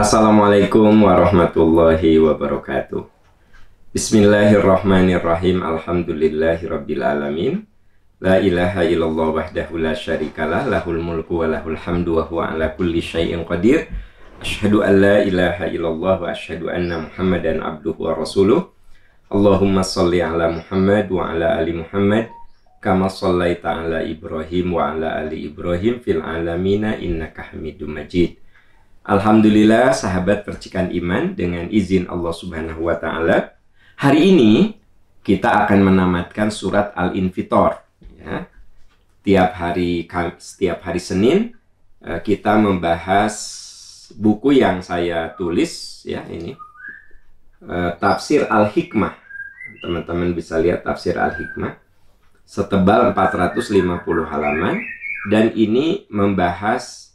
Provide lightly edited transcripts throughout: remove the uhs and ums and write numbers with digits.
Assalamualaikum warahmatullahi wabarakatuh. Bismillahirrahmanirrahim. Alhamdulillahirabbil alamin. La ilaha illallah wahdahu la syarikalah, lahul mulku wa lahul hamdu wa huwa ala kulli syai'in qadir. Asyhadu an la ilaha illallah wa asyhadu anna Muhammadan abduhu wa rasuluh. Allahumma shalli ala Muhammad wa ala ali Muhammad kama shallaita ala Ibrahim wa ala ali Ibrahim fil alamina innaka Hamidum Majid. Alhamdulillah, sahabat percikan iman, dengan izin Allah Subhanahu wa taala, hari ini kita akan menamatkan surat Al-Infitor, ya. Setiap hari Senin kita membahas buku yang saya tulis, ya, ini Tafsir Al-Hikmah. Teman-teman bisa lihat Tafsir Al-Hikmah, setebal 450 halaman, dan ini membahas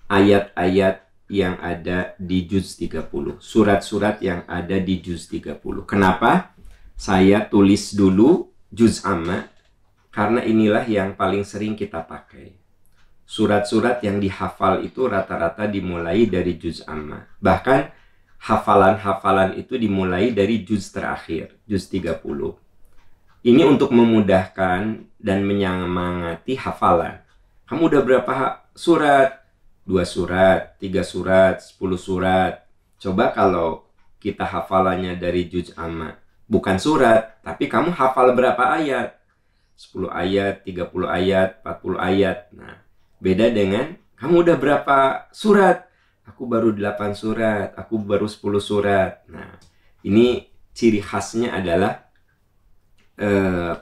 ayat-ayat yang ada di juz 30, surat-surat yang ada di juz 30. Kenapa saya tulis dulu juz amma? Karena inilah yang paling sering kita pakai. Surat-surat yang dihafal itu rata-rata dimulai dari juz amma. Bahkan hafalan-hafalan itu dimulai dari juz terakhir, juz 30. Ini untuk memudahkan dan menyemangati hafalan. Kamu udah berapa surat? 2 surat, 3 surat, 10 surat. Coba kalau kita hafalannya dari juz amma, bukan surat, tapi kamu hafal berapa ayat? 10 ayat, 30 ayat, 40 ayat. Nah, beda dengan kamu udah berapa surat? Aku baru 8 surat, aku baru 10 surat. Nah, ini ciri khasnya adalah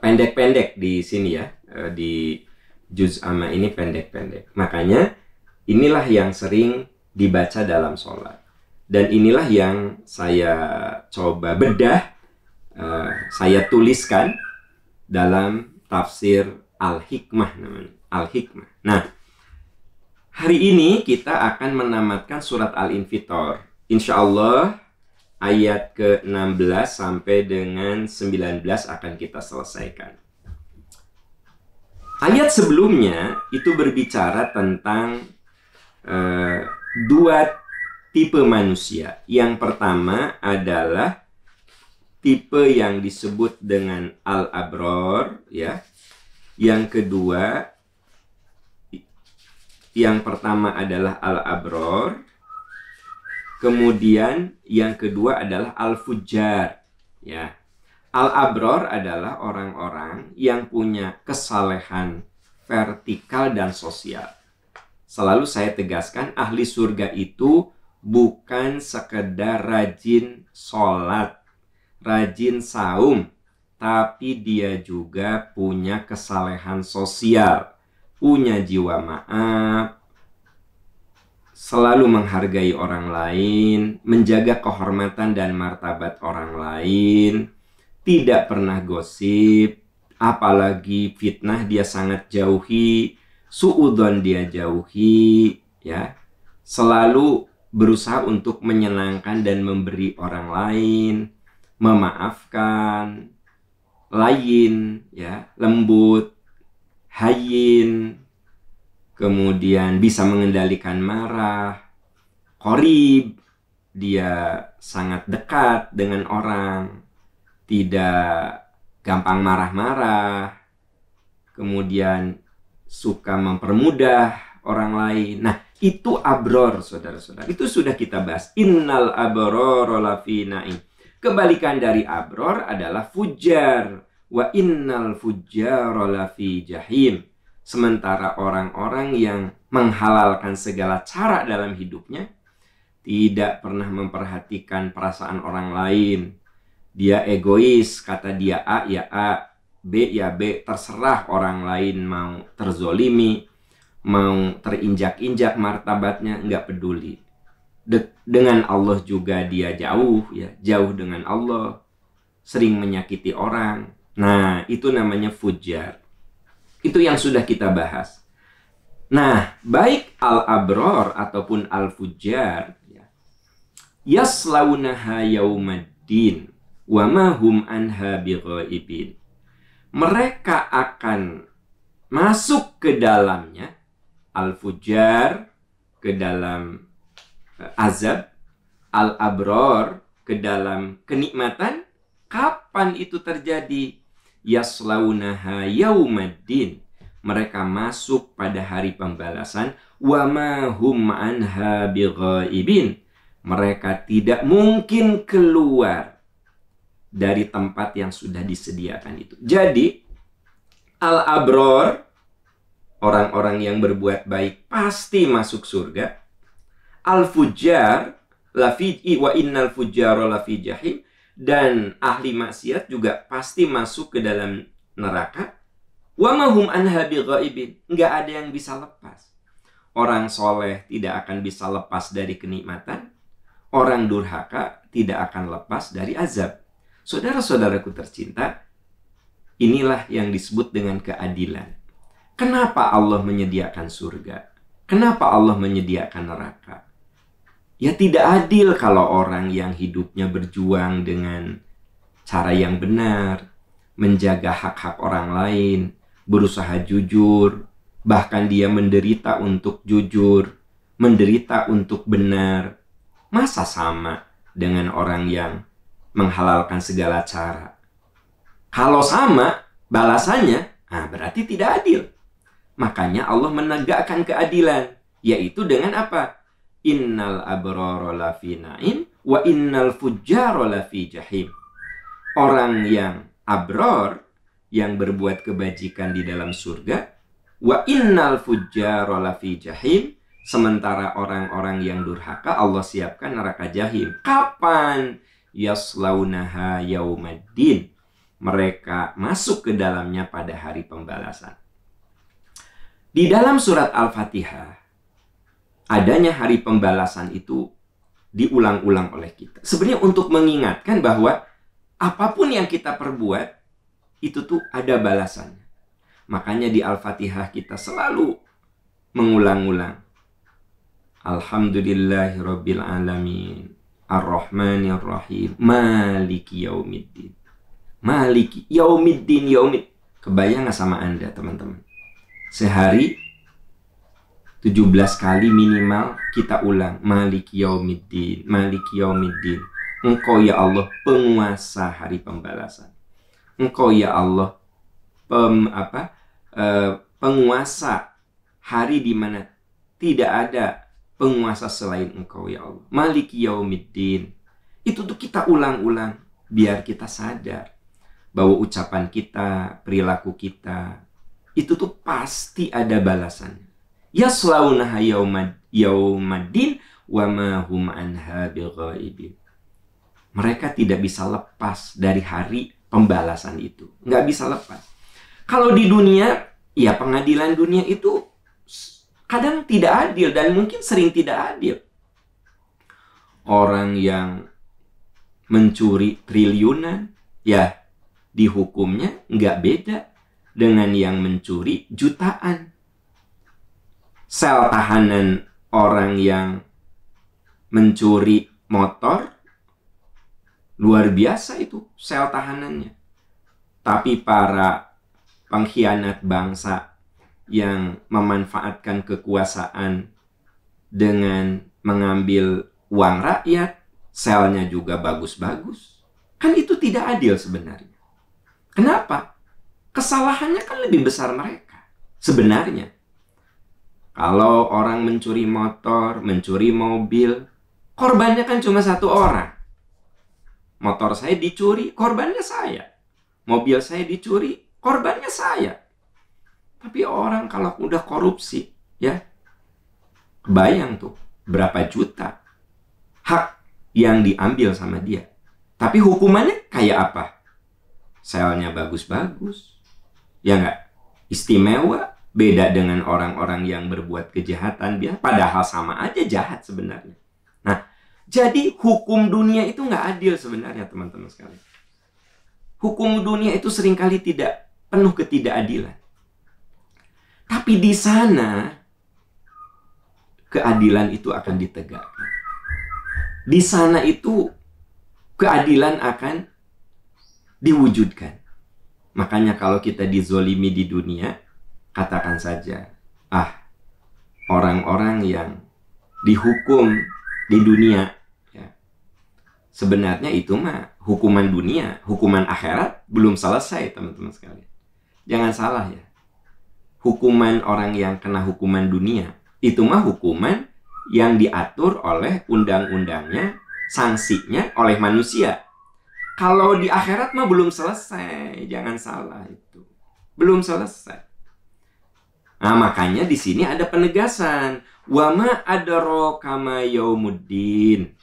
pendek-pendek di sini, ya. Di juz amma ini pendek-pendek. Makanya inilah yang sering dibaca dalam sholat. Dan inilah yang saya coba bedah, saya tuliskan dalam tafsir Al-Hikmah namanya. Al-Hikmah. Nah, hari ini kita akan menamatkan surat Al-Infitor. Insya Allah ayat ke-16 sampai dengan 19 akan kita selesaikan. Ayat sebelumnya itu berbicara tentang dua tipe manusia. Yang pertama adalah tipe yang disebut dengan al-abror, ya. Yang kedua, yang pertama adalah al-abror. Kemudian yang kedua adalah al-fujjar, ya. Al-abror adalah orang-orang yang punya kesalehan vertikal dan sosial. Selalu saya tegaskan, ahli surga itu bukan sekedar rajin sholat, rajin saum, tapi dia juga punya kesalehan sosial, punya jiwa maaf, selalu menghargai orang lain, menjaga kehormatan dan martabat orang lain, tidak pernah gosip, apalagi fitnah dia sangat jauhi, suudzon dia jauhi, ya. Selalu berusaha untuk menyenangkan dan memberi orang lain, memaafkan, layin, ya, lembut, hayyin, kemudian bisa mengendalikan marah, qorib, dia sangat dekat dengan orang, tidak gampang marah-marah, kemudian suka mempermudah orang lain. Nah, itu abror, saudara-saudara. Itu sudah kita bahas. Innal abror lafi naim. Kebalikan dari abror adalah fujar. Wa innal fujjar lafi jahim. Sementara orang-orang yang menghalalkan segala cara dalam hidupnya, tidak pernah memperhatikan perasaan orang lain. Dia egois, kata dia A, ya A, B ya B, terserah orang lain mau terzolimi, mau terinjak-injak martabatnya, nggak peduli. Dengan Allah juga dia jauh, ya, jauh dengan Allah, sering menyakiti orang. Nah, itu namanya fujar. Itu yang sudah kita bahas. Nah, baik al-abror ataupun al-fujar, ya, yaslaunaha yaumaddin wa ma hum anha bighaibin. Mereka akan masuk ke dalamnya, al-fujar, ke dalam azab, al-abror ke dalam kenikmatan, kapan itu terjadi? Yaslaunaha yaumaddin, mereka masuk pada hari pembalasan. Wa ma hum anha bighaibin, mereka tidak mungkin keluar dari tempat yang sudah disediakan itu. Jadi al-abror, orang-orang yang berbuat baik pasti masuk surga. Al-fujjar lafi wa innal fujjara lafi jahim, dan ahli maksiat juga pasti masuk ke dalam neraka. Wa ma hum anha bighaibin, enggak ada yang bisa lepas. Orang soleh tidak akan bisa lepas dari kenikmatan. Orang durhaka tidak akan lepas dari azab. Saudara-saudaraku tercinta, inilah yang disebut dengan keadilan. Kenapa Allah menyediakan surga? Kenapa Allah menyediakan neraka? Ya tidak adil kalau orang yang hidupnya berjuang dengan cara yang benar, menjaga hak-hak orang lain, berusaha jujur, bahkan dia menderita untuk jujur, menderita untuk benar. Masa sama dengan orang yang menghalalkan segala cara? Kalau sama balasannya, berarti tidak adil. Makanya Allah menegakkan keadilan, yaitu dengan apa? Innal abrara lafi na'im wa innal fujjara lafi jahim. Orang yang abror, yang berbuat kebajikan di dalam surga, wa innal fujjara lafi jahim, sementara orang-orang yang durhaka Allah siapkan neraka jahim. Kapan? Yaslaunaha yaumaddin, mereka masuk ke dalamnya pada hari pembalasan. Di dalam surat Al-Fatihah, adanya hari pembalasan itu diulang-ulang oleh kita. Sebenarnya untuk mengingatkan bahwa apapun yang kita perbuat, itu tuh ada balasannya. Makanya di Al-Fatihah kita selalu mengulang-ulang. Alhamdulillahirabbil alamin, Ar-Rahmanir Rahim, Maliki Yaumiddin. Maliki Yaumiddin, Yaumid. Kebayang gak sama Anda, teman-teman? Sehari 17 kali minimal kita ulang Maliki Yaumiddin, Maliki Yaumiddin. Engkau ya Allah penguasa hari pembalasan. Engkau ya Allah penguasa hari di mana tidak ada penguasa selain Engkau ya Allah. Maliki Yaumiddin. Itu tuh kita ulang-ulang biar kita sadar bahwa ucapan kita, perilaku kita, itu tuh pasti ada balasannya. Yaslaunaha yaumaddin wa ma hum anha bighaibin. Mereka tidak bisa lepas dari hari pembalasan itu. Nggak bisa lepas. Kalau di dunia, ya pengadilan dunia itu kadang tidak adil dan mungkin sering tidak adil. Orang yang mencuri triliunan, ya dihukumnya nggak beda dengan yang mencuri jutaan. Sel tahanan orang yang mencuri motor, luar biasa itu sel tahanannya. Tapi para pengkhianat bangsa yang memanfaatkan kekuasaan dengan mengambil uang rakyat, selnya juga bagus-bagus. Kan itu tidak adil sebenarnya. Kenapa? Kesalahannya kan lebih besar mereka. Sebenarnya, kalau orang mencuri motor, mencuri mobil, korbannya kan cuma satu orang. Motor saya dicuri, korbannya saya. Mobil saya dicuri, korbannya saya. Tapi orang kalau udah korupsi, ya, kebayang tuh berapa juta hak yang diambil sama dia. Tapi hukumannya kayak apa? Selnya bagus-bagus, ya nggak? Istimewa, beda dengan orang-orang yang berbuat kejahatan, padahal sama aja jahat sebenarnya. Nah, jadi hukum dunia itu nggak adil sebenarnya, teman-teman sekalian. Hukum dunia itu seringkali tidak penuh ketidakadilan. Tapi di sana keadilan itu akan ditegakkan. Di sana itu keadilan akan diwujudkan. Makanya kalau kita dizolimi di dunia, katakan saja, orang-orang yang dihukum di dunia. Ya. Sebenarnya itu mah hukuman dunia, hukuman akhirat belum selesai, teman-teman sekalian. Jangan salah ya. Hukuman orang yang kena hukuman dunia, itu mah hukuman yang diatur oleh undang-undangnya, sanksinya oleh manusia. Kalau di akhirat mah belum selesai, jangan salah itu. Belum selesai. Nah, makanya di sini ada penegasan. Wa ma adraka ma yaumuddin.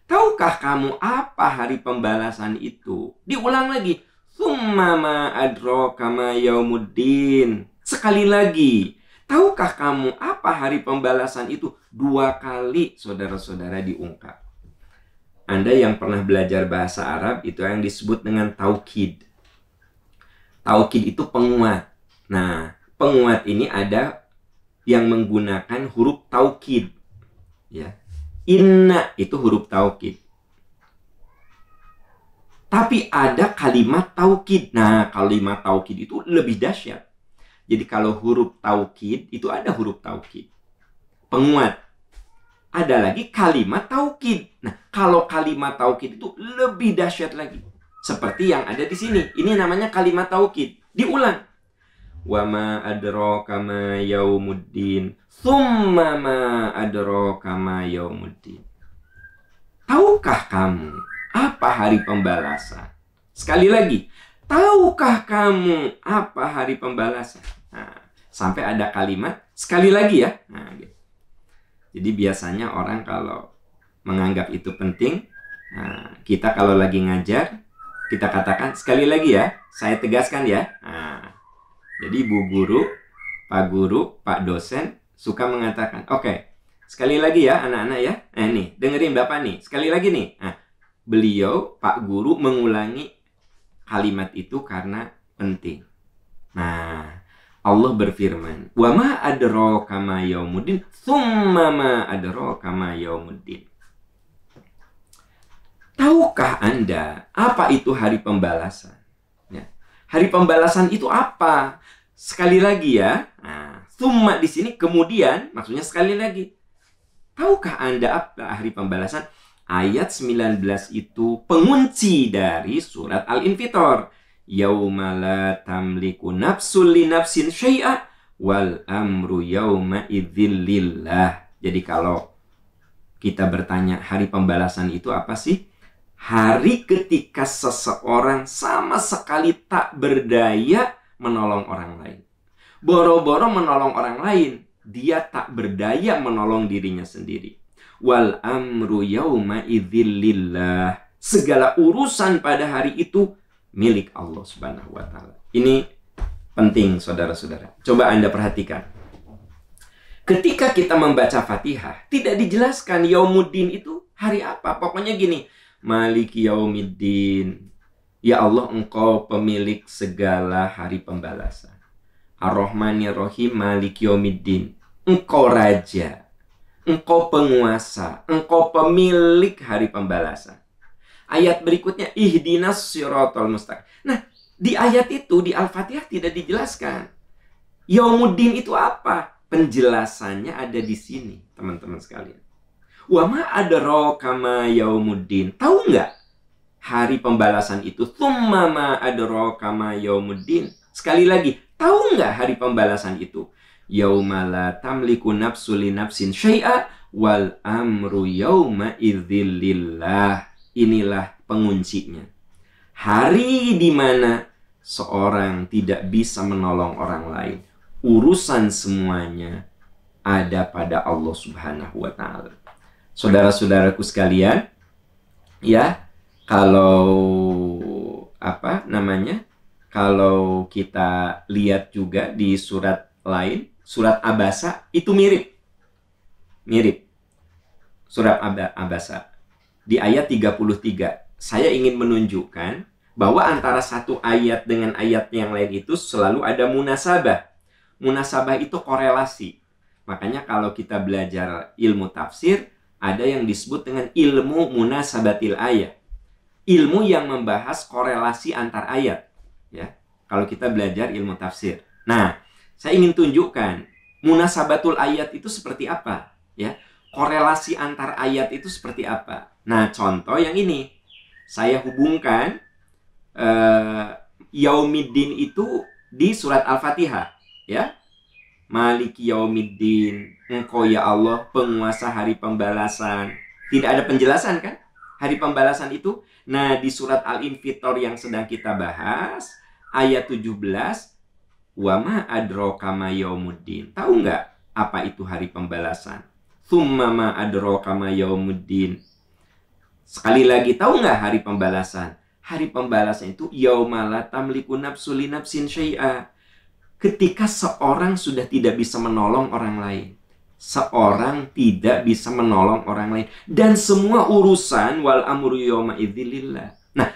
Tahukah kamu apa hari pembalasan itu? Diulang lagi. Tsumma ma adraka ma yaumuddin. Sekali lagi. Tahukah kamu apa hari pembalasan itu? 2 kali, saudara-saudara, diungkap. Anda yang pernah belajar bahasa Arab, itu yang disebut dengan taukid. Taukid itu penguat. Nah, penguat ini ada yang menggunakan huruf taukid. Ya. Inna itu huruf taukid. Tapi ada kalimat taukid. Nah, kalimat taukid itu lebih dahsyat. Jadi kalau huruf taukid, itu ada huruf taukid. Penguat. Ada lagi kalimat taukid. Nah, kalau kalimat taukid itu lebih dahsyat lagi. Seperti yang ada di sini. Ini namanya kalimat taukid. Diulang. Wa ma adraka ma yaumuddin. Tsumma ma adraka ma yaumuddin. Tahukah kamu apa hari pembalasan? Sekali lagi. Tahukah kamu apa hari pembalasan? Nah, sampai ada kalimat sekali lagi ya. Nah, gitu. Jadi biasanya orang kalau menganggap itu penting, nah, kita kalau lagi ngajar, kita katakan sekali lagi ya, saya tegaskan ya. Nah, jadi Bu Guru, Pak Guru, Pak Dosen suka mengatakan, oke, sekali lagi ya anak-anak ya. Nah nih, dengerin Bapak nih, sekali lagi nih. Nah, beliau, Pak Guru mengulangi kalimat itu karena penting. Nah, Allah berfirman, "Wa ma adraka ma yaumuddin, tsumma ma adraka ma yaumuddin." Tahukah Anda apa itu hari pembalasan? Ya. Hari pembalasan itu apa? Sekali lagi ya. Nah, tsumma di sini kemudian, maksudnya sekali lagi. Tahukah Anda apa hari pembalasan? Ayat 19 itu pengunci dari surat Al-Infitor. Yauma la tamliku nafsul li nafsin syai'a wal amru yauma idzil lillah. Jadi kalau kita bertanya hari pembalasan itu apa sih? Hari ketika seseorang sama sekali tak berdaya menolong orang lain. Boro-boro menolong orang lain, dia tak berdaya menolong dirinya sendiri. Wal amru yauma idzil lillah. Segala urusan pada hari itu milik Allah Subhanahu wa taala. Ini penting, saudara-saudara. Coba Anda perhatikan. Ketika kita membaca Fatihah, tidak dijelaskan yaumuddin itu hari apa. Pokoknya gini, Maliki yaumiddin. Ya Allah, Engkau pemilik segala hari pembalasan. Ar-Rahmanir-Rahim, Maliki yaumiddin. Engkau raja. Engkau penguasa, engkau pemilik hari pembalasan. Ayat berikutnya, ihdinas siratal mustaqim. Nah, di ayat itu, di Al-Fatihah tidak dijelaskan. Yaumuddin itu apa? Penjelasannya ada di sini, teman-teman sekalian. Wa ma adraka ma yaumuddin. Tahu nggak hari pembalasan itu? Tsumma ma adraka ma yaumuddin. Sekali lagi, tahu nggak hari pembalasan itu? Yauma la tamliku nafsu li nafsin syai'a wal amru yauma idzil lillah. Inilah penguncinya. Hari di mana seorang tidak bisa menolong orang lain. Urusan semuanya ada pada Allah Subhanahu wa taala. Saudara-saudaraku sekalian, ya, kalau kalau kita lihat juga di surat lain, surat Abasa itu mirip. Surat Abasa. Di ayat 33, saya ingin menunjukkan bahwa antara satu ayat dengan ayat yang lain itu selalu ada munasabah. Munasabah itu korelasi. Makanya kalau kita belajar ilmu tafsir, ada yang disebut dengan ilmu munasabatil ayat. Ilmu yang membahas korelasi antar ayat. Ya, kalau kita belajar ilmu tafsir. Nah, saya ingin tunjukkan munasabatul ayat itu seperti apa, ya. korelasi antar ayat itu seperti apa? Nah, contoh yang ini. Saya hubungkan Yaumiddin itu di surat Al-Fatihah, ya. Maliki Yaumiddin, Engkau ya Allah penguasa hari pembalasan. Tidak ada penjelasan kan? Hari pembalasan itu. Nah, di surat Al-Infitor yang sedang kita bahas, ayat 17, wa ma adraka ma yaumuddin. Tahu nggak apa itu hari pembalasan? Tsumma ma adraka ma yaumuddin. Sekali lagi, tahu nggak hari pembalasan? Hari pembalasan itu yauma la tamliku nafsun li nafsin syai'a. Ketika seorang sudah tidak bisa menolong orang lain. Seorang tidak bisa menolong orang lain. Dan semua urusan wal amru yawma idzilillah. Nah,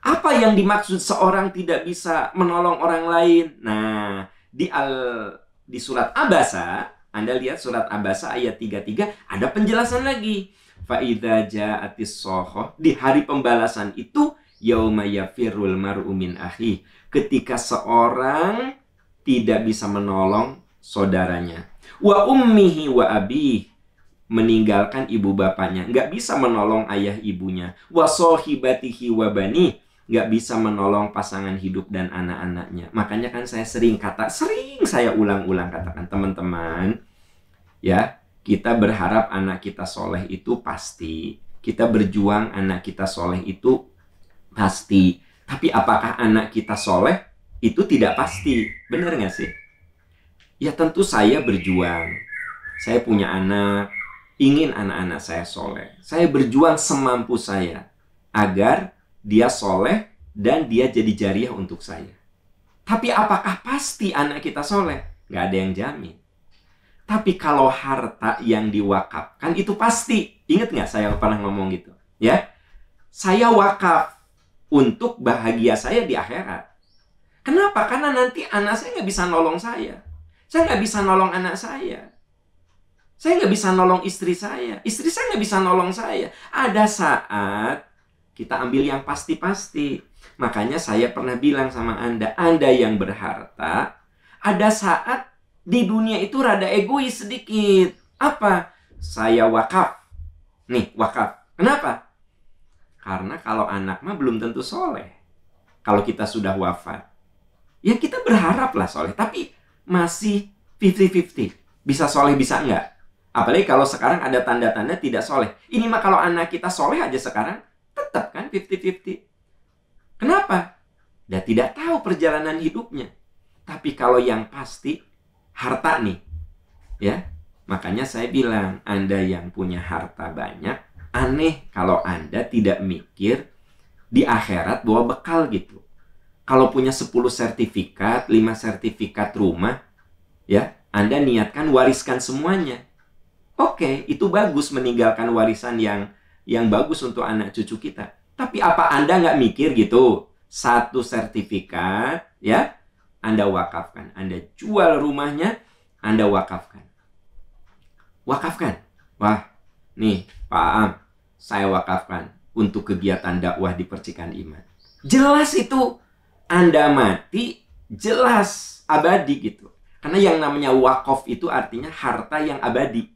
apa yang dimaksud seorang tidak bisa menolong orang lain? Nah, di surat Abasa, Anda lihat surat Abasa ayat 33, ada penjelasan lagi. Fa idza ja'atis shakhah, di hari pembalasan itu yauma yafirrul mar'u min akhi. Ketika seorang tidak bisa menolong saudaranya. Wa ummihi wa abih, meninggalkan ibu bapaknya, nggak bisa menolong ayah ibunya. Wa sohibatihi wa bani, nggak bisa menolong pasangan hidup dan anak-anaknya. Makanya kan saya sering saya ulang-ulang katakan, teman-teman, ya, kita berharap anak kita soleh itu pasti. Kita berjuang anak kita soleh itu pasti. Tapi apakah anak kita soleh? Itu tidak pasti. Benar nggak sih? Ya tentu saya berjuang. Saya punya anak. Ingin anak-anak saya soleh. Saya berjuang semampu saya. Agar dia soleh dan dia jadi jariah untuk saya. Tapi apakah pasti anak kita soleh? Nggak ada yang jamin. Tapi kalau harta yang diwakafkan itu pasti. Ingat nggak saya pernah ngomong gitu? Ya, saya wakaf untuk bahagia saya di akhirat. Kenapa? Karena nanti anak saya nggak bisa nolong saya. Saya nggak bisa nolong anak saya. Saya nggak bisa nolong istri saya. Istri saya nggak bisa nolong saya. Ada saat kita ambil yang pasti-pasti. Makanya saya pernah bilang sama Anda yang berharta, ada saat di dunia itu rada egois sedikit. Apa? Saya wakaf. Nih, wakaf. Kenapa? Karena kalau anak mah belum tentu soleh. Kalau kita sudah wafat. Ya kita berharap lah soleh, tapi masih 50-50. Bisa soleh, bisa enggak. Apalagi kalau sekarang ada tanda-tanda tidak soleh. Ini mah kalau anak kita soleh aja sekarang, tetap kan 50-50. Kenapa? Dia tidak tahu perjalanan hidupnya. Tapi kalau yang pasti, harta nih. Ya, makanya saya bilang, Anda yang punya harta banyak, aneh kalau Anda tidak mikir di akhirat bawa bekal gitu. Kalau punya 10 sertifikat, 5 sertifikat rumah, ya, Anda niatkan wariskan semuanya. Oke, itu bagus meninggalkan warisan yang bagus untuk anak cucu kita. Tapi apa Anda nggak mikir gitu? 1 sertifikat, ya, Anda wakafkan. Anda jual rumahnya, Anda wakafkan. Wakafkan. Wah, nih Pak Am, saya wakafkan untuk kegiatan dakwah di Percikan Iman. Jelas itu. Anda mati, jelas abadi gitu. Karena yang namanya wakaf itu artinya harta yang abadi.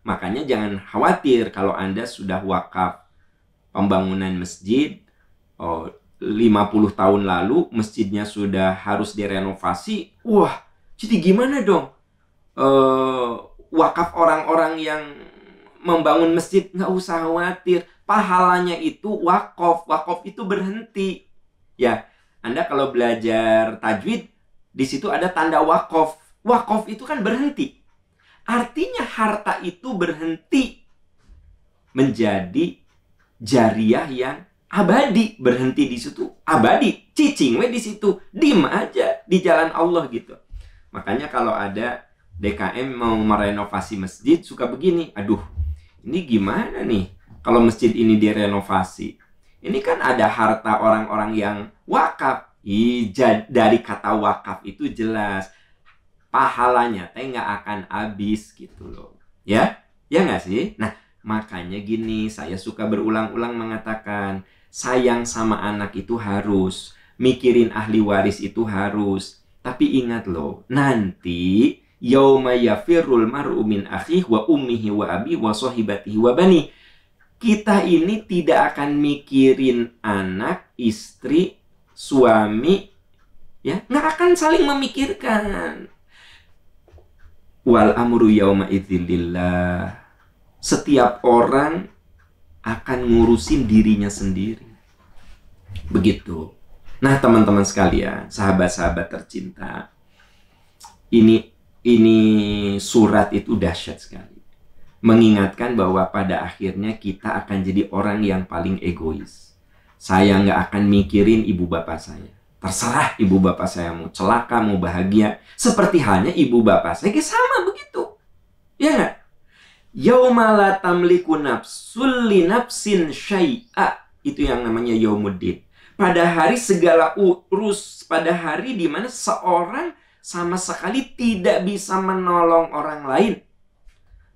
Makanya jangan khawatir kalau Anda sudah wakaf pembangunan masjid, 50 tahun lalu masjidnya sudah harus direnovasi. Wah, jadi gimana dong? Wakaf orang-orang yang membangun masjid, nggak usah khawatir. Pahalanya itu wakaf. Wakaf itu berhenti. Ya, Anda kalau belajar tajwid, di situ ada tanda wakaf. Wakaf itu kan berhenti. Artinya harta itu berhenti menjadi jariah yang abadi. Berhenti di situ, abadi. Cicing we di situ. Dim aja di jalan Allah gitu. Makanya kalau ada DKM mau merenovasi masjid, suka begini. Aduh, ini gimana nih kalau masjid ini direnovasi? Ini kan ada harta orang-orang yang wakaf. Dari kata wakaf itu jelas pahalanya nggak akan habis gitu loh. Ya nggak sih? Nah, makanya gini, saya suka berulang-ulang mengatakan, sayang sama anak itu harus, mikirin ahli waris itu harus. Tapi ingat loh, nanti Yauma yafirrul mar'u min akhihi wa ummihi wa abi wa sahibatihi wa bani. Kita ini tidak akan mikirin anak, istri, suami, ya, nggak akan saling memikirkan. Wal amru yauma idzilillah. Setiap orang akan ngurusin dirinya sendiri. Begitu. Nah, teman-teman sekalian, sahabat-sahabat tercinta, ini surat itu dahsyat sekali. Mengingatkan bahwa pada akhirnya kita akan jadi orang yang paling egois. Saya nggak akan mikirin ibu bapak saya. Terserah ibu bapak saya mau celaka, mau bahagia. Seperti halnya ibu bapak saya, sama begitu. Ya nggak? Yauma la tamliku nafsul li nafsin syai'a. Itu yang namanya yaumuddin. Pada hari segala pada hari di mana seorang sama sekali tidak bisa menolong orang lain.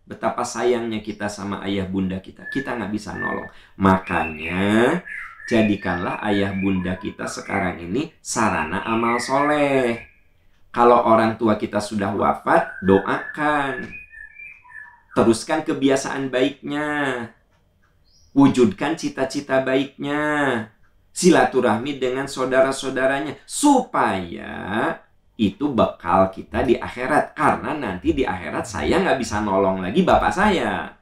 Betapa sayangnya kita sama ayah bunda kita. Kita nggak bisa nolong. Makanya, jadikanlah ayah bunda kita sekarang ini sarana amal soleh. Kalau orang tua kita sudah wafat, doakan. Teruskan kebiasaan baiknya. Wujudkan cita-cita baiknya. Silaturahmi dengan saudara-saudaranya. Supaya itu bekal kita di akhirat. Karena nanti di akhirat saya nggak bisa nolong lagi bapak saya.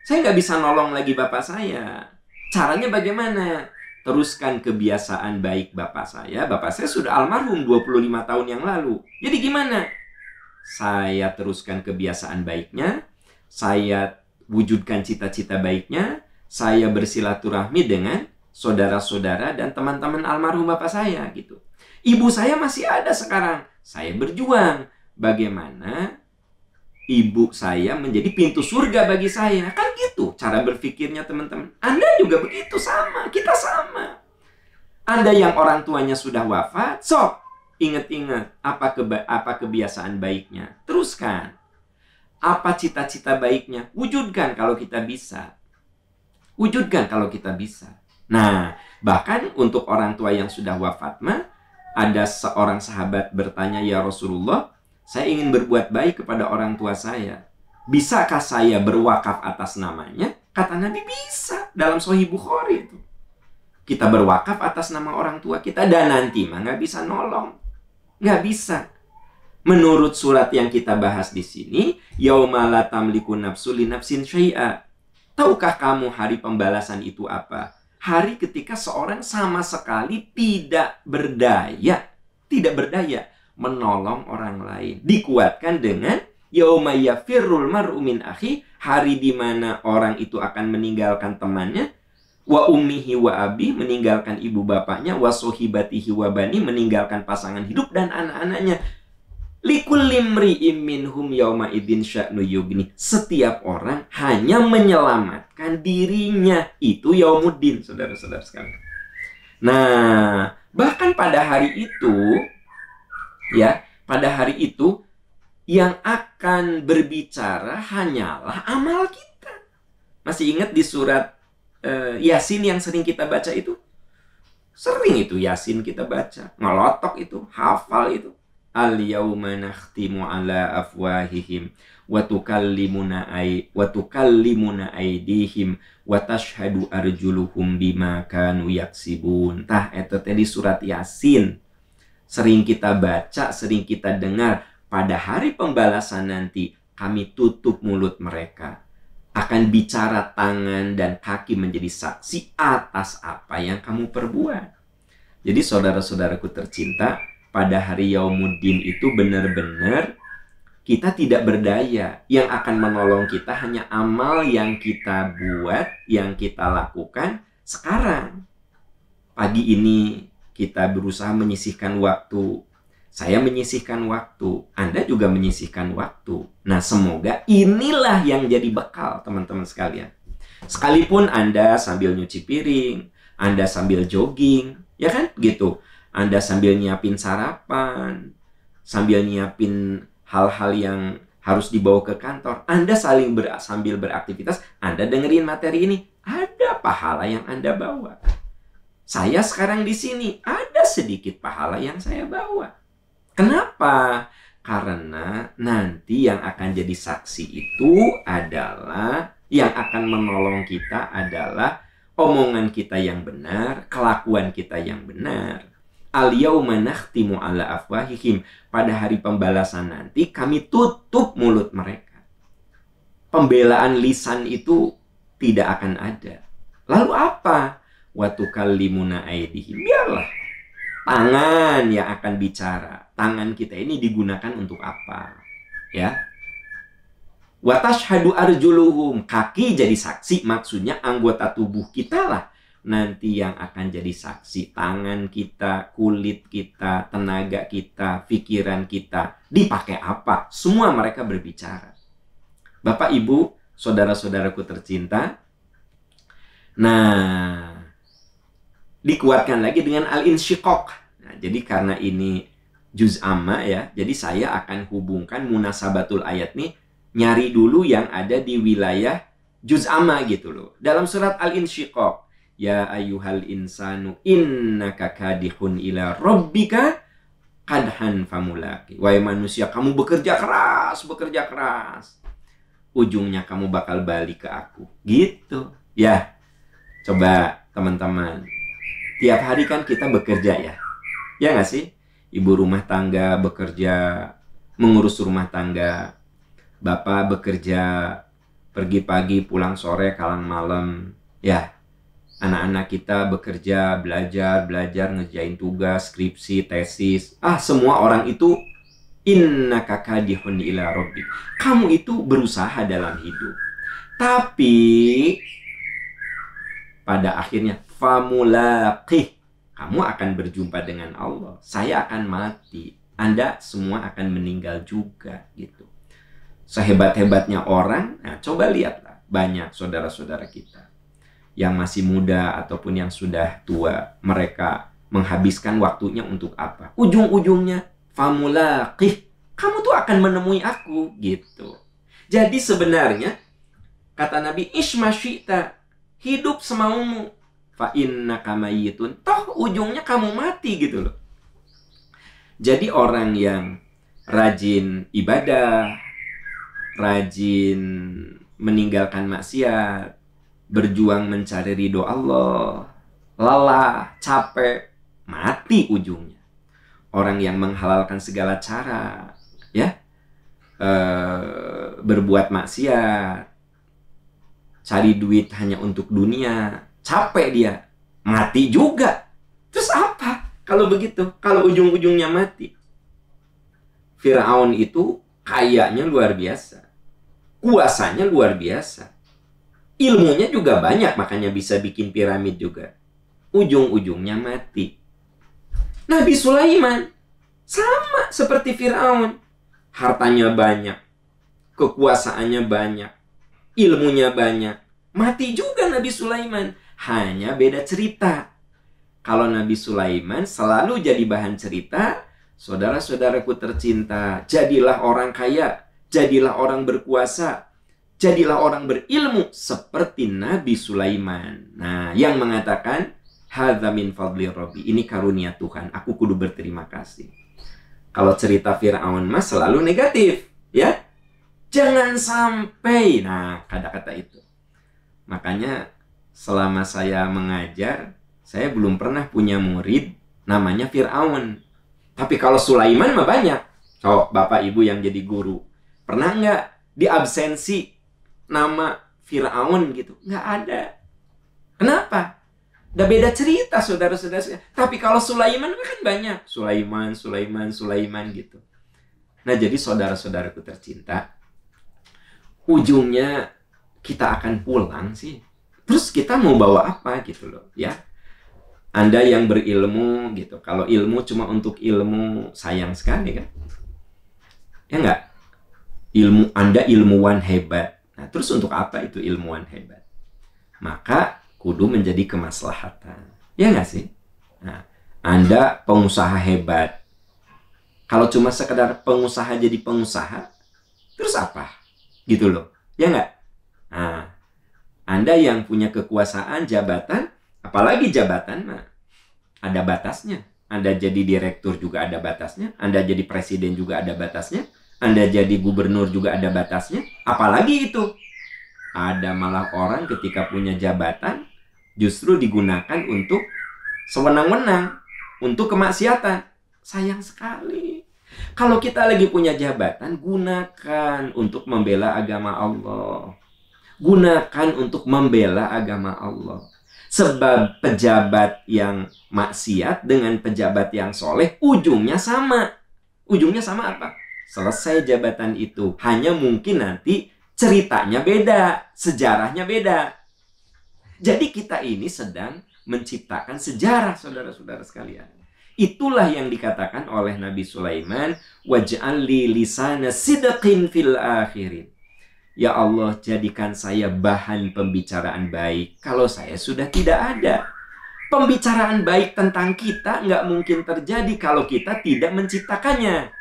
Saya nggak bisa nolong lagi bapak saya. Caranya bagaimana? Teruskan kebiasaan baik bapak saya. Bapak saya sudah almarhum 25 tahun yang lalu. Jadi gimana? Saya teruskan kebiasaan baiknya. Saya wujudkan cita-cita baiknya. Saya bersilaturahmi dengan saudara-saudara dan teman-teman almarhum bapak saya gitu. Ibu saya masih ada sekarang. Saya berjuang. Bagaimana ibu saya menjadi pintu surga bagi saya. Kan gitu cara berpikirnya teman-teman. Anda juga begitu, sama. Kita sama. Anda yang orang tuanya sudah wafat, sok ingat-ingat apa kebiasaan baiknya. Teruskan. Apa cita-cita baiknya? Wujudkan kalau kita bisa. Wujudkan kalau kita bisa. Nah, bahkan untuk orang tua yang sudah wafat mah, ada seorang sahabat bertanya, "Ya Rasulullah, saya ingin berbuat baik kepada orang tua saya. Bisakah saya berwakaf atas namanya?" Kata Nabi, bisa. Dalam Sahih Bukhari itu. Kita berwakaf atas nama orang tua kita. Dan nanti mah nggak bisa nolong. Nggak bisa. Menurut surat yang kita bahas di sini, yauma la tamliku nafsul li nafsin syai'a. Tahukah kamu hari pembalasan itu apa? Hari ketika seorang sama sekali tidak berdaya menolong orang lain. Dikuatkan dengan yauma yafirrul mar'u min akhi, hari di mana orang itu akan meninggalkan temannya, wa ummihi wa abi, meninggalkan ibu bapaknya, wa sohibatihi wa bani, meninggalkan pasangan hidup dan anak-anaknya. Likulli imri'im minhum yauma idzin sya'nu yughni. Setiap orang hanya menyelamatkan dirinya. Itu yaumuddin, saudara-saudara sekalian. Nah, bahkan pada hari itu, ya, pada hari itu yang akan berbicara hanyalah amal kita. Masih ingat di surat Yasin yang sering kita baca itu? Sering itu Yasin kita baca, ngelotok itu, hafal itu. Al-yawma nakhtimu ala afwahihim wa tukallimuna aydihim wa tashhadu arjuluhum bima kanu yaksibun. Tah eta teh di surat Yasin. Sering kita baca, sering kita dengar. Pada hari pembalasan nanti kami tutup mulut mereka. Akan bicara tangan dan kaki menjadi saksi atas apa yang kamu perbuat. Jadi saudara-saudaraku tercinta, pada hari Yaumuddin itu benar-benar kita tidak berdaya. Yang akan menolong kita hanya amal yang kita buat, yang kita lakukan sekarang. Pagi ini kita berusaha menyisihkan waktu. Saya menyisihkan waktu. Anda juga menyisihkan waktu. Nah, semoga inilah yang jadi bekal teman-teman sekalian. Sekalipun Anda sambil nyuci piring, Anda sambil jogging, ya kan? Gitu. Anda sambil nyiapin sarapan, sambil nyiapin hal-hal yang harus dibawa ke kantor. Anda sambil beraktivitas, Anda dengerin materi ini. Ada pahala yang Anda bawa. Saya sekarang di sini, ada sedikit pahala yang saya bawa. Kenapa? Karena nanti yang akan jadi saksi itu adalah, yang akan menolong kita adalah omongan kita yang benar, kelakuan kita yang benar. Al-yauma nakhtimu ala afwahihim. Pada hari pembalasan nanti kami tutup mulut mereka. Pembelaan lisan itu tidak akan ada. Lalu apa? Wa tukallimuna aydihim. Biarlah tangan yang akan bicara. Tangan kita ini digunakan untuk apa? Ya. Wa tashhadu arjuluhum. Kaki jadi saksi, maksudnya anggota tubuh kita lah nanti yang akan jadi saksi. Tangan kita, kulit kita, tenaga kita, pikiran kita dipakai apa? Semua mereka berbicara. Bapak, Ibu, saudara-saudaraku tercinta. Nah, dikuatkan lagi dengan al-insyiqaq. Nah, jadi karena ini juz amma ya, jadi saya akan hubungkan munasabatul ayat nih, nyari dulu yang ada di wilayah juz amma gitu loh. Dalam surat al-insyiqaq, ya ayyuhal insanu innaka kadihun ila rabbika kadhan famulaki. Wahai manusia, kamu bekerja keras. Ujungnya kamu bakal balik ke aku. Gitu. Ya. Coba teman-teman. Tiap hari kan kita bekerja ya. Ya nggak sih? Ibu rumah tangga bekerja, mengurus rumah tangga. Bapak bekerja, pergi pagi, pulang sore, kalang malam. Ya. Anak-anak kita bekerja, belajar, ngerjain tugas, skripsi, tesis. Semua orang itu innaka kadihun ila rabbik. Kamu itu berusaha dalam hidup. Tapi pada akhirnya famulaqih. Kamu akan berjumpa dengan Allah. Saya akan mati. Anda semua akan meninggal juga gitu. Sehebat-hebatnya orang, nah coba lihatlah banyak saudara-saudara kita yang masih muda ataupun yang sudah tua, mereka menghabiskan waktunya untuk apa? Ujung-ujungnya famulaqih, kamu tuh akan menemui aku gitu. Jadi sebenarnya kata Nabi, ishmasyita, hidup semaumu, fa innaka mayyitun, toh ujungnya kamu mati gitu loh. Jadi orang yang rajin ibadah, rajin meninggalkan maksiat, berjuang mencari ridho Allah, lelah, capek, mati ujungnya. Orang yang menghalalkan segala cara, ya, berbuat maksiat, cari duit hanya untuk dunia, capek dia, mati juga. Terus apa kalau begitu? Kalau ujung-ujungnya mati. Firaun itu kayanya luar biasa, kuasanya luar biasa, ilmunya juga banyak, makanya bisa bikin piramid juga. Ujung-ujungnya mati. Nabi Sulaiman sama seperti Firaun. Hartanya banyak, kekuasaannya banyak, ilmunya banyak. Mati juga Nabi Sulaiman. Hanya beda cerita. Kalau Nabi Sulaiman selalu jadi bahan cerita, saudara-saudaraku tercinta, jadilah orang kaya, jadilah orang berkuasa, jadilah orang berilmu seperti Nabi Sulaiman. Nah, yang mengatakan hadza min fadli rabbi, ini karunia Tuhan, aku kudu berterima kasih. Kalau cerita Firaun mas selalu negatif, ya. Jangan sampai, nah kata-kata itu. Makanya selama saya mengajar, saya belum pernah punya murid namanya Firaun. Tapi kalau Sulaiman mah banyak. Oh, Bapak Ibu yang jadi guru, pernah nggak diabsensi nama Firaun gitu? Nggak ada. Kenapa? Udah beda cerita saudara-saudara. Tapi kalau Sulaiman kan banyak. Sulaiman gitu. Nah jadi saudara-saudaraku tercinta, ujungnya kita akan pulang sih. Terus kita mau bawa apa gitu loh ya. Anda yang berilmu gitu, kalau ilmu cuma untuk ilmu, sayang sekali kan. Ya enggak? Ilmu Anda ilmuwan hebat. Nah terus untuk apa itu ilmuwan hebat? Maka kudu menjadi kemaslahatan. Ya nggak sih? Nah, Anda pengusaha hebat. Kalau cuma sekedar pengusaha jadi pengusaha, terus apa? Gitu loh. Ya nggak? Nah, Anda yang punya kekuasaan, jabatan, apalagi jabatan, nah, ada batasnya. Anda jadi direktur juga ada batasnya, Anda jadi presiden juga ada batasnya, Anda jadi gubernur juga ada batasnya. Apalagi itu, ada malah orang ketika punya jabatan justru digunakan untuk sewenang-wenang, untuk kemaksiatan. Sayang sekali. Kalau kita lagi punya jabatan, gunakan untuk membela agama Allah. Gunakan untuk membela agama Allah. Sebab pejabat yang maksiat dengan pejabat yang soleh, ujungnya sama. Ujungnya sama apa? Selesai jabatan itu. Hanya mungkin nanti ceritanya beda, sejarahnya beda. Jadi kita ini sedang menciptakan sejarah, saudara-saudara sekalian. Itulah yang dikatakan oleh Nabi Sulaiman, waj'al li lisana sidqin fil akhirin. Ya Allah, jadikan saya bahan pembicaraan baik kalau saya sudah tidak ada. Pembicaraan baik tentang kita nggak mungkin terjadi kalau kita tidak menciptakannya.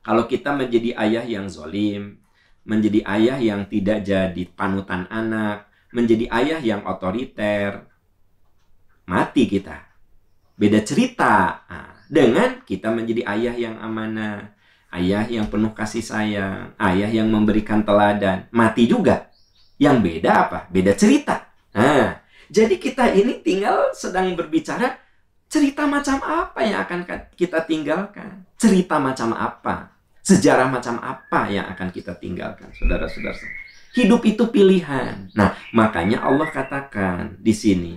Kalau kita menjadi ayah yang zalim, menjadi ayah yang tidak jadi panutan anak, menjadi ayah yang otoriter, mati kita. Beda cerita. Dengan kita menjadi ayah yang amanah, ayah yang penuh kasih sayang, ayah yang memberikan teladan, mati juga. Yang beda apa? Beda cerita. Jadi kita ini tinggal sedang berbicara cerita macam apa yang akan kita tinggalkan. Cerita macam apa? Sejarah macam apa yang akan kita tinggalkan, saudara-saudara. Hidup itu pilihan. Nah, makanya Allah katakan di sini,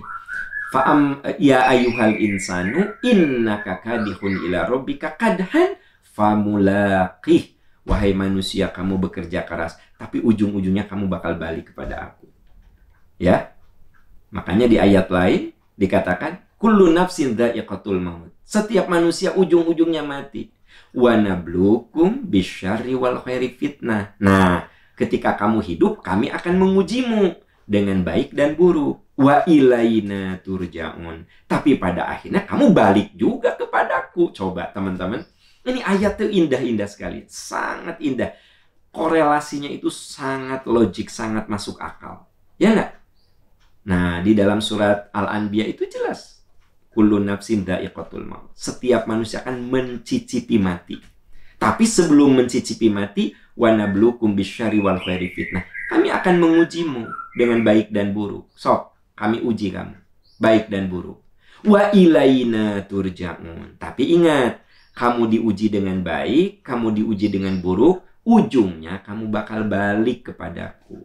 ya ayyuhal insanu innaka kadihun ila rabbika kadhan famulaqih. Wahai manusia, kamu bekerja keras, tapi ujung-ujungnya kamu bakal balik kepada aku. Ya. Makanya di ayat lain dikatakan kullu nafsin dha'iqatul maut. Setiap manusia ujung-ujungnya mati. Wa nabluukum bisyarri wal khairi fitnah. Nah, ketika kamu hidup, kami akan mengujimu dengan baik dan buruk. Wa ilaina turja'un. Tapi pada akhirnya kamu balik juga kepadaku. Coba teman-teman. Ini ayat itu indah-indah sekali. Sangat indah. Korelasinya itu sangat logik, sangat masuk akal. Ya nggak? Nah, di dalam surat Al-Anbiya itu jelas. Kullu nafsin dha'iqatul maut. Setiap manusia akan mencicipi mati. Tapi sebelum mencicipi mati, wa nabluukum bisyarri wal khairi fitnah. Kami akan mengujimu dengan baik dan buruk. Sok, kami uji kamu. Baik dan buruk. Wa ilaina turja'un. Tapi ingat, kamu diuji dengan baik, kamu diuji dengan buruk, ujungnya kamu bakal balik kepadaku.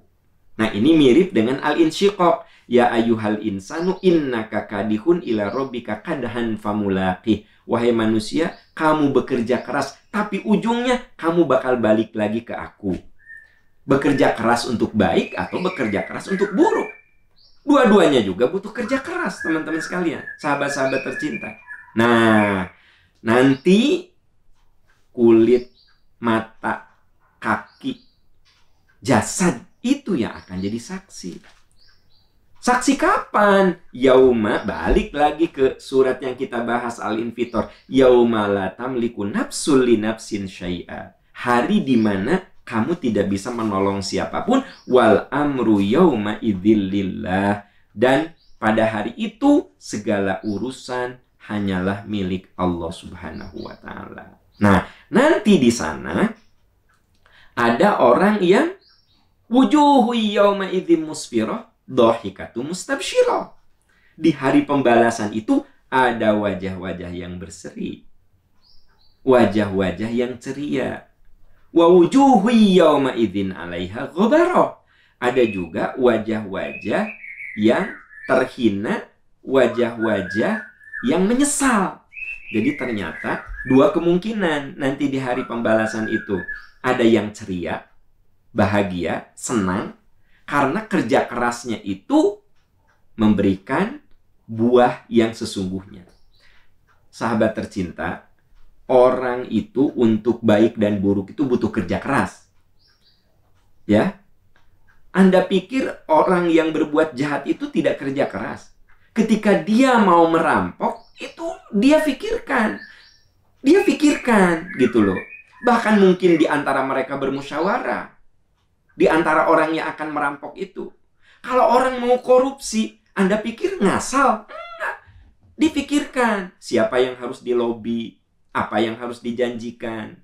Nah, ini mirip dengan al-insyiqaq. Ya ayyuhal insanu innaka kadihun ila rabbika kadhan famulaqih. Wahai manusia, kamu bekerja keras, tapi ujungnya kamu bakal balik lagi ke aku. Bekerja keras untuk baik atau bekerja keras untuk buruk. Dua-duanya juga butuh kerja keras, teman-teman sekalian. Sahabat-sahabat tercinta. Nah, nanti kulit, mata, kaki, jasad itu yang akan jadi saksi. Saksi kapan? Yauma, balik lagi ke surat yang kita bahas Al-Infitor. Yauma la tamliku nafsul li nafsin syai'a. Hari di mana kamu tidak bisa menolong siapapun. Wal amru yauma idzil lillah. Dan pada hari itu segala urusan hanyalah milik Allah Subhanahu wa taala. Nah, nanti di sana ada orang yang wujuhu yauma idzin musfirah dhahikatu mustabsyirah. Di hari pembalasan itu ada wajah-wajah yang berseri, wajah-wajah yang ceria. Wa wujuhu yauma idzin 'alaiha ghabarah. Ada juga wajah-wajah yang terhina, wajah-wajah yang menyesal. Jadi ternyata dua kemungkinan nanti di hari pembalasan itu. Ada yang ceria, bahagia, senang, karena kerja kerasnya itu memberikan buah yang sesungguhnya. Sahabat tercinta, orang itu untuk baik dan buruk itu butuh kerja keras. Ya, Anda pikir orang yang berbuat jahat itu tidak kerja keras? Ketika dia mau merampok, itu dia pikirkan. Dia pikirkan gitu loh. Bahkan mungkin di antara mereka bermusyawarah. Di antara orang yang akan merampok itu. Kalau orang mau korupsi, Anda pikir ngasal? Enggak. Dipikirkan siapa yang harus dilobi, apa yang harus dijanjikan,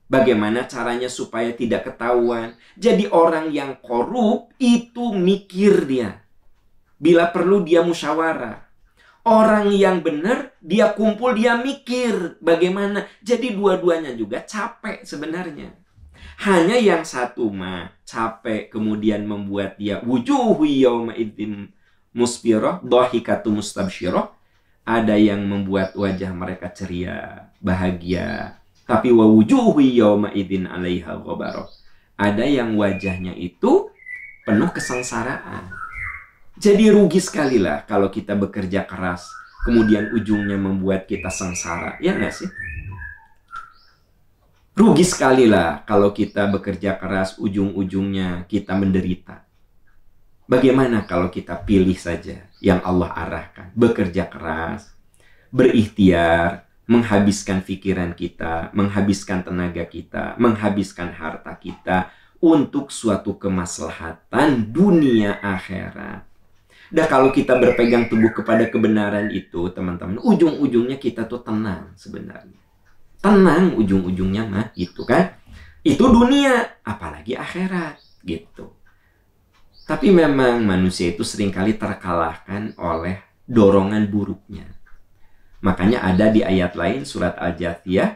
bagaimana caranya supaya tidak ketahuan. Jadi orang yang korup itu mikir dia. Bila perlu dia musyawarah. Orang yang benar, dia kumpul, dia mikir bagaimana. Jadi dua-duanya juga capek sebenarnya. Hanya yang satu mah capek kemudian membuat dia wujuhu yawma idzin musfirah, dhahikatu mustabsyirah. Ada yang membuat wajah mereka ceria, bahagia. Tapi wa wujuhu yawma idzin 'alaiha ghabarah. Ada yang wajahnya itu penuh kesengsaraan. Jadi rugi sekali lah kalau kita bekerja keras, kemudian ujungnya membuat kita sengsara. Ya nggak sih? Rugi sekali lah kalau kita bekerja keras, ujung-ujungnya kita menderita. Bagaimana kalau kita pilih saja yang Allah arahkan? Bekerja keras, berikhtiar, menghabiskan pikiran kita, menghabiskan tenaga kita, menghabiskan harta kita untuk suatu kemaslahatan dunia akhirat. Dan kalau kita berpegang teguh kepada kebenaran itu, teman-teman, ujung-ujungnya kita tuh tenang sebenarnya. Tenang ujung-ujungnya mah itu kan. Itu dunia, apalagi akhirat gitu. Tapi memang manusia itu seringkali terkalahkan oleh dorongan buruknya. Makanya ada di ayat lain surat Al-Jathiyah,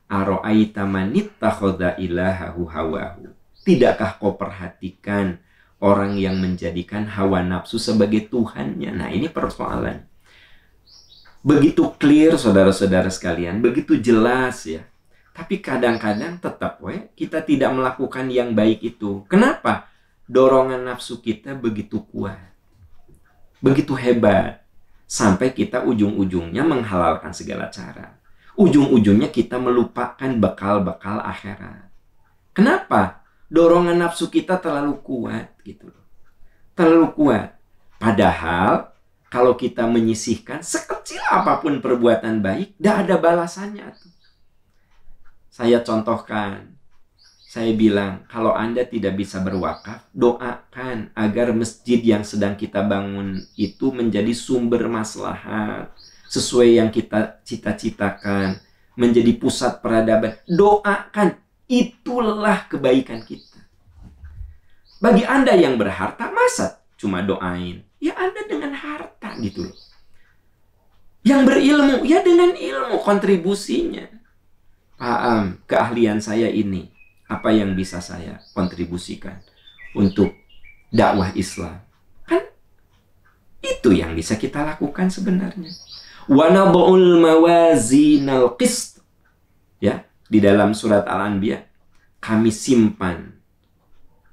Aro'aita manittakhadha ilahahu hawahu. Tidakkah kau perhatikan orang yang menjadikan hawa nafsu sebagai Tuhannya? Nah, ini persoalan. Begitu clear, saudara-saudara sekalian. Begitu jelas ya. Tapi kadang-kadang tetap kita tidak melakukan yang baik itu. Kenapa? Dorongan nafsu kita begitu kuat. Begitu hebat. Sampai kita ujung-ujungnya menghalalkan segala cara. Ujung-ujungnya kita melupakan bekal-bekal akhirat. Kenapa? Dorongan nafsu kita terlalu kuat gitu loh. Terlalu kuat. Padahal kalau kita menyisihkan sekecil apapun perbuatan baik, tidak ada balasannya tuh. Saya contohkan. Saya bilang, kalau Anda tidak bisa berwakaf, doakan agar masjid yang sedang kita bangun itu menjadi sumber maslahat sesuai yang kita cita-citakan, menjadi pusat peradaban. Doakan. Itulah kebaikan kita. Bagi Anda yang berharta, masa cuma doain? Ya Anda dengan harta gitu loh. Yang berilmu, ya dengan ilmu kontribusinya. Paham, keahlian saya ini. Apa yang bisa saya kontribusikan untuk dakwah Islam? Kan itu yang bisa kita lakukan sebenarnya. Wa nad'ul mawazinal qist. Ya. Di dalam surat Al-Anbiya, kami simpan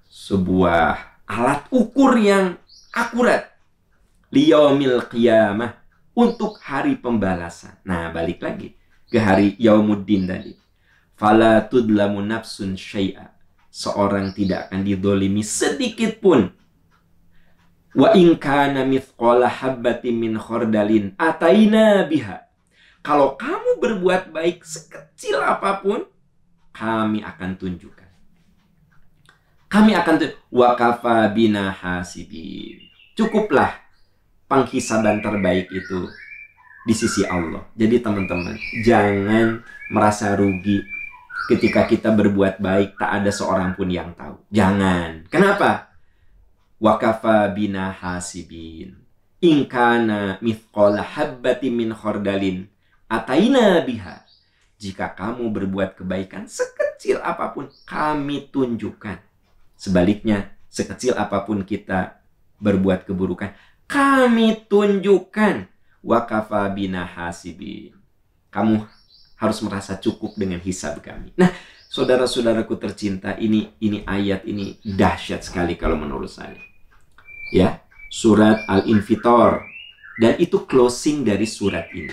sebuah alat ukur yang akurat. Liyaumil qiyamah, untuk hari pembalasan. Nah, balik lagi ke hari Yaumuddin tadi. Fala tudlamu nafsun syai'a. Seorang tidak akan didolimi sedikit pun. Wa in kana mithqala habbatin min khardalin ataina biha. Kalau kamu berbuat baik sekecil apapun, kami akan tunjukkan. Kami akan wa kafa bina hasibin. Cukuplah penghisaban terbaik itu di sisi Allah. Jadi teman-teman, jangan merasa rugi ketika kita berbuat baik tak ada seorang pun yang tahu. Jangan. Kenapa? Wa kafa bina hasibin. In kana mithqala habbatin min khardalin ataina biha. Jika kamu berbuat kebaikan sekecil apapun, kami tunjukkan. Sebaliknya, sekecil apapun kita berbuat keburukan, kami tunjukkan. Wa kafa bina hasibin. Kamu harus merasa cukup dengan hisab kami. Nah, saudara-saudaraku tercinta, ini ayat ini dahsyat sekali kalau menurut saya. Ya, surat Al-Infitor. Dan itu closing dari surat ini.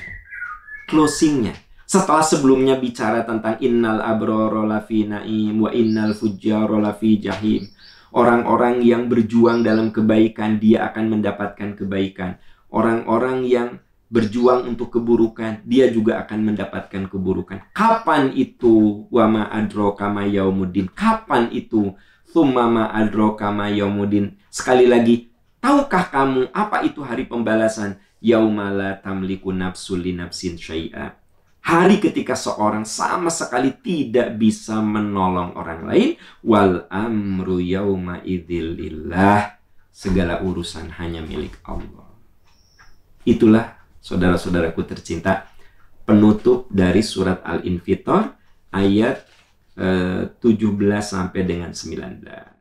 Closingnya. Setelah sebelumnya bicara tentang innal abrara lafi na'im wa innal fujjara lafi jahim. Orang-orang yang berjuang dalam kebaikan, dia akan mendapatkan kebaikan. Orang-orang yang berjuang untuk keburukan, dia juga akan mendapatkan keburukan. Kapan itu? Wa ma adraka ma yaumuddin. Kapan itu? Tsumma ma adraka ma yaumuddin. Sekali lagi, tahukah kamu apa itu hari pembalasan? yauma la tamliku nafsul li nafsin syai'a. Hari ketika seorang sama sekali tidak bisa menolong orang lain. Wal amru yauma idzilillah. Segala urusan hanya milik Allah. Itulah saudara-saudaraku tercinta, penutup dari surat Al-Infitor ayat 17 sampai dengan 19.